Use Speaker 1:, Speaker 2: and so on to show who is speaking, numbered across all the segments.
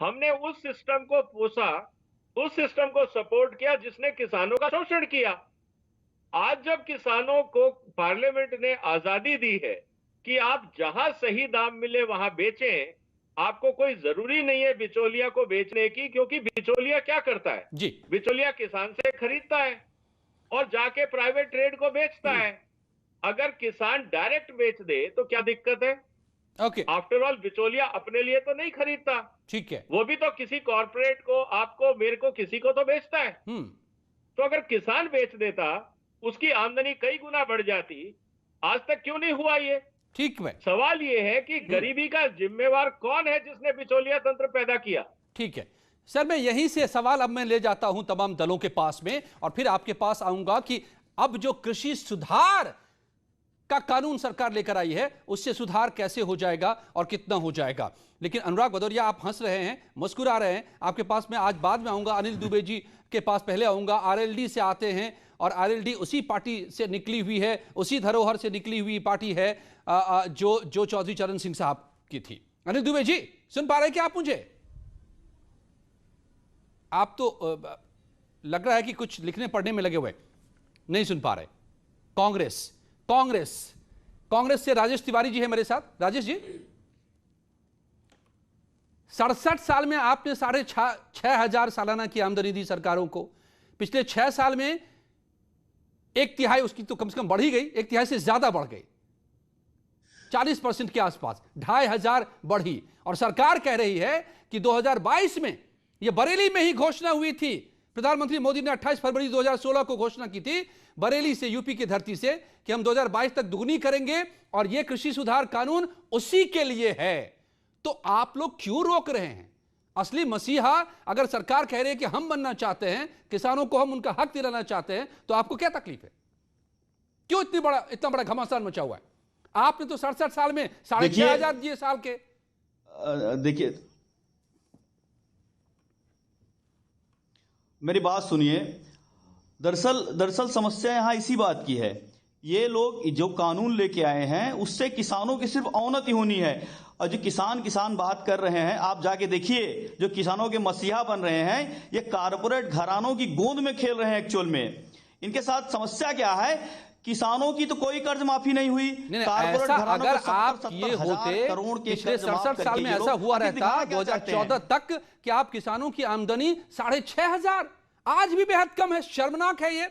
Speaker 1: हमने उस सिस्टम को पोसा, उस सिस्टम को सपोर्ट किया जिसने किसानों का शोषण किया। आज जब किसानों को पार्लियामेंट ने आजादी दी है कि आप जहां सही दाम मिले वहां बेचें, आपको कोई जरूरी नहीं है बिचौलिया को बेचने की, क्योंकि बिचौलिया क्या करता है?
Speaker 2: जी,
Speaker 1: बिचौलिया किसान से खरीदता है और जाके प्राइवेट ट्रेड को बेचता है। अगर किसान डायरेक्ट बेच दे तो क्या दिक्कत है?
Speaker 2: ओके,
Speaker 1: आफ्टर ऑल बिचौलिया अपने लिए तो नहीं खरीदता,
Speaker 2: ठीक है।
Speaker 1: वो भी तो किसी कॉर्पोरेट को, आपको, मेरे को, किसी को तो बेचता है। तो अगर किसान बेच देता, उसकी आमदनी कई गुना बढ़ जाती। आज तक क्यों नहीं हुआ ये?
Speaker 2: ठीक है,
Speaker 1: सवाल ये है कि गरीबी का जिम्मेवार कौन है जिसने बिचौलिया तंत्र पैदा किया?
Speaker 2: ठीक है सर, मैं यहीं से सवाल अब मैं ले जाता हूं तमाम दलों के पास में और फिर आपके पास आऊंगा कि अब जो कृषि सुधार का कानून सरकार लेकर आई है उससे सुधार कैसे हो जाएगा और कितना हो जाएगा। लेकिन अनुराग भदौरिया, आप हंस रहे हैं, मुस्कुरा रहे हैं, आपके पास मैं आज बाद में आऊंगा, अनिल दुबे जी के पास पहले आऊंगा। आरएलडी से आते हैं और आरएलडी उसी पार्टी से निकली हुई है, उसी धरोहर से निकली हुई पार्टी है जो चौधरी चरण सिंह साहब की थी। अनिल दुबे जी, सुन पा रहे हैं क्या आप मुझे? आप तो लग रहा है कि कुछ लिखने पढ़ने में लगे हुए, नहीं सुन पा रहे। कांग्रेस कांग्रेस कांग्रेस से राजेश तिवारी जी है मेरे साथ। राजेश जी, 67 साल में आपने 6,500 सालाना की आमदनी दी सरकारों को। पिछले 6 साल में 1/3 उसकी तो कम से कम बढ़ ही गई, 1/3 से ज्यादा बढ़ गई, 40% के आसपास, 2,500 बढ़ी। और सरकार कह रही है कि 2022 में, यह बरेली में ही घोषणा हुई थी, प्रधानमंत्री मोदी ने 28 फरवरी 2016 को घोषणा की थी बरेली से, यूपी की धरती से, कि हम 2022 तक दुगनी करेंगे और यह कृषि सुधार कानून उसी के लिए है। तो आप लोग क्यों रोक रहे हैं? असली मसीहा अगर सरकार कह रही है कि हम बनना चाहते हैं, किसानों को हम उनका हक दिलाना चाहते हैं, तो आपको क्या तकलीफ है? क्यों इतना बड़ा घमासान मचा हुआ है? आपने तो 67 साल में 6,500 दिए साल के।
Speaker 3: देखिए, मेरी बात सुनिए। दरअसल समस्या यहां इसी बात की है, ये लोग जो कानून लेके आए हैं उससे किसानों की सिर्फ अवनति होनी है। और जो किसान बात कर रहे हैं, आप जाके देखिए, जो किसानों के मसीहा बन रहे हैं, ये कारपोरेट घरानों की गोद में खेल रहे हैं। एक्चुअल में इनके साथ समस्या क्या है? किसानों की तो कोई कर्ज माफी नहीं हुई।
Speaker 2: कारपोरेट अगर आप ये होते, करोड़ के पिछले 67 साल में ऐसा हुआ रहता 2014 तक कि आप किसानों की आमदनी 6,500, आज भी बेहद कम है, शर्मनाक है ये,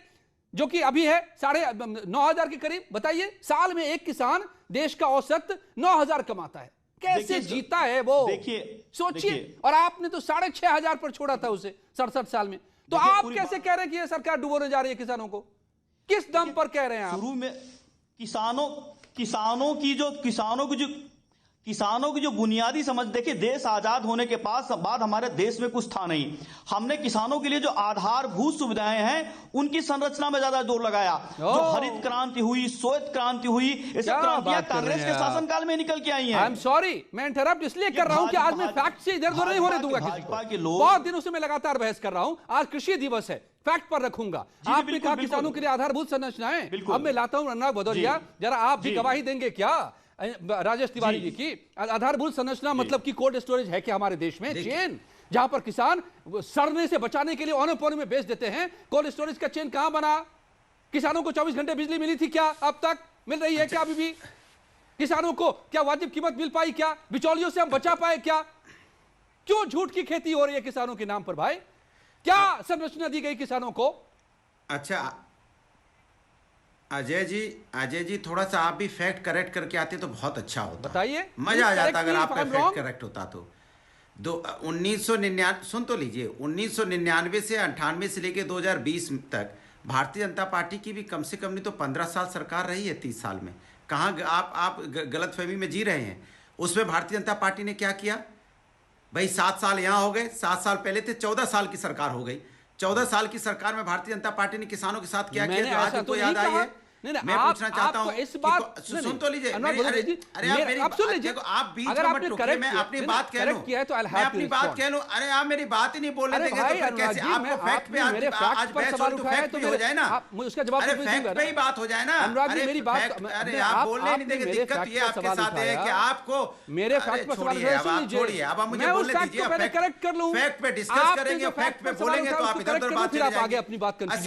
Speaker 2: जो कि अभी है 9,500 के करीब। बताइए, साल में एक किसान देश का औसत 9,000 कमाता है, कैसे जीता है वो?
Speaker 3: देखिए,
Speaker 2: सोचिए। और आपने तो 6,500 पर छोड़ा था उसे 67 साल में। तो आप कैसे कह रहे हैं कि ये सरकार डुबोने जा रही है किसानों को? किस दम पर कह रहे हैं आप?
Speaker 3: शुरू में किसानों की जो बुनियादी समझ, देखिए, देश आजाद होने के बाद हमारे देश में कुछ था नहीं। हमने किसानों के लिए जो आधारभूत सुविधाएं हैं उनकी संरचना में ज्यादा जोर लगाया। जो हरित क्रांति हुई, श्वेत क्रांति हुई, ये सब क्रांतियां कांग्रेस के शासनकाल में निकल के आई हैं।
Speaker 2: आई एम सॉरी, मैं इंटरप्ट इसलिए कर रहा हूं कि आज मैं फैक्ट से इधर उधर नहीं होने दूंगा किसी को। बहुत दिनों से मैं लगातार बहस कर रहा हूं, आज कृषि दिवस है, फैक्ट पर रखूंगा। आपने कहा किसानों के लिए आधारभूत संरचनाएं, अब मैं लाता हूं अनुराग भदौरिया, जरा आप भी गवाही देंगे क्या राजेश तिवारी जी की? आधारभूत संरचना मतलब कि कोल्ड स्टोरेज है क्या हमारे देश में? चेन जहां पर किसान सड़ने से बचाने के लिए औने पौने में बेच देते हैं, कोल्ड स्टोरेज का चेन कहां बना? किसानों को 24 घंटे बिजली मिली थी क्या? अब तक मिल रही है क्या? अभी भी किसानों को क्या वाजिब कीमत मिल पाई क्या? बिचौलियों से हम बचा पाए क्या? क्यों झूठ की खेती हो रही है किसानों के नाम पर? भाई, क्या संरचना दी गई किसानों को?
Speaker 4: अच्छा अजय जी, थोड़ा सा आप भी फैक्ट करेक्ट करके आते तो बहुत अच्छा होता।
Speaker 2: बताइए,
Speaker 4: मजा आ जाता अगर आपका फैक्ट करेक्ट होता तो। 1999, सुन तो लीजिए, 1999 से 98 से लेके 2020 तक भारतीय जनता पार्टी की भी कम से कम नहीं तो 15 साल सरकार रही है। 30 साल में कहाँ आप गलतफहमी में जी रहे हैं। उसमें भारतीय जनता पार्टी ने क्या किया भाई? 7 साल यहाँ हो गए, 7 साल पहले थे, 14 साल की सरकार हो गई। 14 साल की सरकार में भारतीय जनता पार्टी ने किसानों के साथ क्या किया जो आज उनको याद आई है?
Speaker 2: नहीं, नहीं,
Speaker 4: मैं पूछना चाहता हूं
Speaker 2: इस बात
Speaker 4: सुन तो लीजिए
Speaker 2: अनुराग बोले जी,
Speaker 4: अरे आप मेरी
Speaker 2: आप सुन लीजिए,
Speaker 4: देखो, आप बीच
Speaker 2: अगर
Speaker 4: में मत
Speaker 2: आपने
Speaker 4: टोकिए,
Speaker 2: correct
Speaker 4: मैं
Speaker 2: किया,
Speaker 4: अपनी
Speaker 2: नहीं,
Speaker 4: बात कह लूं,
Speaker 2: correct किया है तो I'll
Speaker 4: मैं
Speaker 2: have
Speaker 4: अपनी
Speaker 2: to
Speaker 4: बात
Speaker 2: respond.
Speaker 4: कह लूं। अरे आप मेरी बात ही नहीं बोलने
Speaker 2: अरे
Speaker 4: देंगे तो
Speaker 2: भाई
Speaker 4: फिर
Speaker 2: अनुराग
Speaker 4: कैसे
Speaker 2: जी,
Speaker 4: आपको फैक्ट पे
Speaker 2: मेरे
Speaker 4: आज
Speaker 2: फैक्ट पर
Speaker 4: बहस
Speaker 2: सवाल
Speaker 4: हो तो
Speaker 2: उठाया
Speaker 4: फैक्ट
Speaker 2: तो
Speaker 4: पे हो
Speaker 2: मेरे
Speaker 4: जाए ना।
Speaker 2: आप मुझे उसका जवाब
Speaker 4: अरे
Speaker 2: तो
Speaker 4: फैक्ट
Speaker 2: दूंगा
Speaker 4: पे ही बात हो जाए ना।
Speaker 2: अनुराग जी,
Speaker 4: अरे
Speaker 2: मेरी बात
Speaker 4: फैक्ट, अरे
Speaker 2: आप
Speaker 4: आप बोलने नहीं
Speaker 2: आपने
Speaker 4: देंगे,
Speaker 2: मेरे
Speaker 4: दिक्कत
Speaker 2: फैक्ट
Speaker 4: ये
Speaker 2: पर
Speaker 4: आपके
Speaker 2: सवाल
Speaker 4: साथ है
Speaker 2: उठाया,
Speaker 4: कि आपको
Speaker 2: मेरे
Speaker 4: अरे
Speaker 2: फैक्ट पर सवाल
Speaker 4: छोड़िए, अब
Speaker 2: सुन
Speaker 4: आप
Speaker 2: लीजिए,
Speaker 4: छोड़िए, अब आप मुझे
Speaker 2: मैं उस
Speaker 4: बोलने
Speaker 2: फैक्ट
Speaker 4: दीजिए,
Speaker 2: को पहले
Speaker 4: फैक्ट
Speaker 2: करेक्ट कर लूं,
Speaker 4: फैक्ट पे डिस्कस
Speaker 2: आपने
Speaker 4: करेंगे,
Speaker 2: जो
Speaker 4: फैक्ट पे
Speaker 2: पर सवाल
Speaker 4: बोलेंगे
Speaker 2: उठाया
Speaker 4: तो आप
Speaker 2: उसको
Speaker 4: इधर
Speaker 2: करेक्ट
Speaker 4: उधर
Speaker 2: कर लूं,
Speaker 4: बात
Speaker 2: फिर
Speaker 4: चले
Speaker 2: आप आगे
Speaker 4: जाएंगे।
Speaker 2: अपनी बात कंटिन्यू